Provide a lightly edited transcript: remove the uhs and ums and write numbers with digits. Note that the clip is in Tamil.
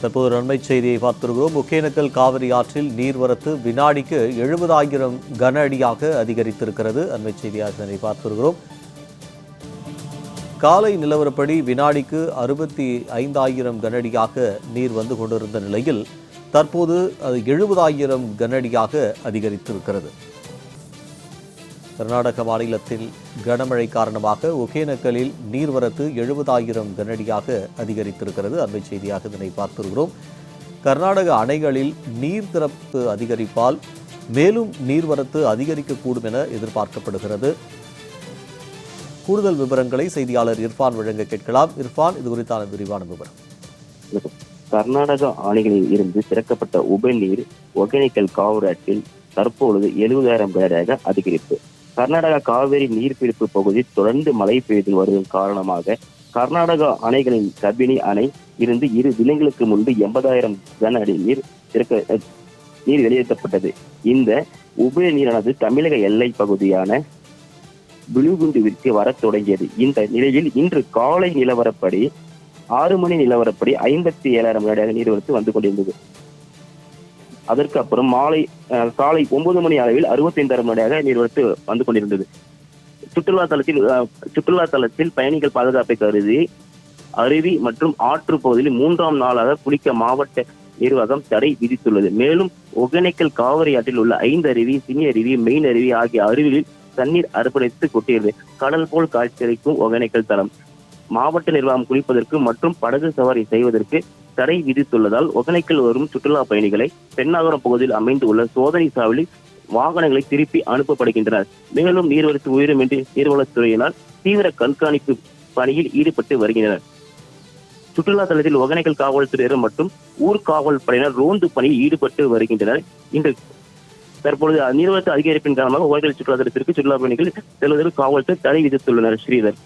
தற்போது நன்மை செய்தியை பார்த்திருக்கிறோம். ஒகேனக்கல் காவிரி ஆற்றில் நீர்வரத்து வினாடிக்கு 70,000 கன அடியாக அதிகரித்திருக்கிறது. அண்மை செய்தியாக இதனை பார்த்திருக்கிறோம். காலை நிலவரப்படி வினாடிக்கு 65,000 கன அடியாக நீர் வந்து கொண்டிருந்த நிலையில் தற்போது அது 70,000 கன அடியாக அதிகரித்திருக்கிறது. கர்நாடக மாநிலத்தில் கனமழை காரணமாக ஒகேனக்கலில் நீர்வரத்து 70,000 கனஅடியாக அதிகரித்திருக்கிறது. அண்மை செய்தியாக இதனை பார்த்திருக்கிறோம். கர்நாடக அணைகளில் நீர் திறப்பு அதிகரிப்பால் மேலும் நீர்வரத்து அதிகரிக்கக்கூடும் என எதிர்பார்க்கப்படுகிறது. கூடுதல் விவரங்களை செய்தியாளர் இர்ஃபான் வழங்க கேட்கலாம். இர்ஃபான், இது குறித்தான விரிவான விவரம். கர்நாடக அணைகளில் இருந்து திறக்கப்பட்ட உபநீர் ஒகேனக்கல் காவிரி ஆற்றில் தற்பொழுது 70,000 கனஅடியாக அதிகரிப்பு. கர்நாடகா காவிரி நீர்பிடிப்பு பகுதியில் தொடர்ந்து மழை பெய்து வருவதன் காரணமாக கர்நாடகா அணைகளின் கபினி அணை இருந்து 2 தினங்களுக்கு முன்பு 80,000 கன அடி நீர் வெளியேற்றப்பட்டது. இந்த உபரி நீரானது தமிழக எல்லை பகுதியான விழுகுண்டுவிற்கு வர தொடங்கியது. இந்த நிலையில் இன்று காலை நிலவரப்படி 6 மணி நிலவரப்படி 57,000 கனஅடியாக நீர்வரத்து வந்து கொண்டிருந்தது. அதற்கு அப்புறம் காலை 9 மணி அளவில் 65,000 கனஅடியாக நீர்வரத்து வந்து கொண்டிருந்தது. சுற்றுலா தலத்தில் பயணிகள் பாதுகாப்பை கருதி அருவி மற்றும் ஆற்று பகுதியில் 3ஆம் நாளாக குளிக்க மாவட்ட நிர்வாகம் தடை விதித்துள்ளது. மேலும் ஒகேனக்கல் காவிரி ஆற்றில் உள்ள 5 அருவி, சினி அருவி, மெயின் அருவி ஆகிய அருவிகளில் தண்ணீர் அர்ப்பணித்து கொட்டியது. கடல் போல் காட்சியளிக்கும் ஒகேனக்கல் தலம் மாவட்ட நிர்வாகம் குளிப்பதற்கு மற்றும் படகு சவாரி செய்வதற்கு தடை விதித்துள்ளதால் ஒகேனக்கல் வரும் சுற்றுலா பயணிகளை பெண்ணாகரம் பகுதியில் அமைந்துள்ள சோதனை சாவடியில் வாகனங்களை திருப்பி அனுப்பப்படுகின்றனர். மேலும் நீர்வரத்து உயரும் என்று நீர்வளத்துறையினர் தீவிர கண்காணிப்பு பணியில் ஈடுபட்டு வருகின்றனர். சுற்றுலா தலத்தில் ஒகேனக்கல் காவல்துறையினர் மற்றும் ஊர்காவல் படையினர் ரோந்து பணியில் ஈடுபட்டு வருகின்றனர். இன்று தற்பொழுது நீர்வரத்து அதிகரிப்பின் காரணமாக ஒகேனக்கல் சுற்றுலா தலத்திற்கு சுற்றுலா பயணிகள் செல்வதற்கு காவல்துறை தடை விதித்துள்ளனர். ஸ்ரீதர்.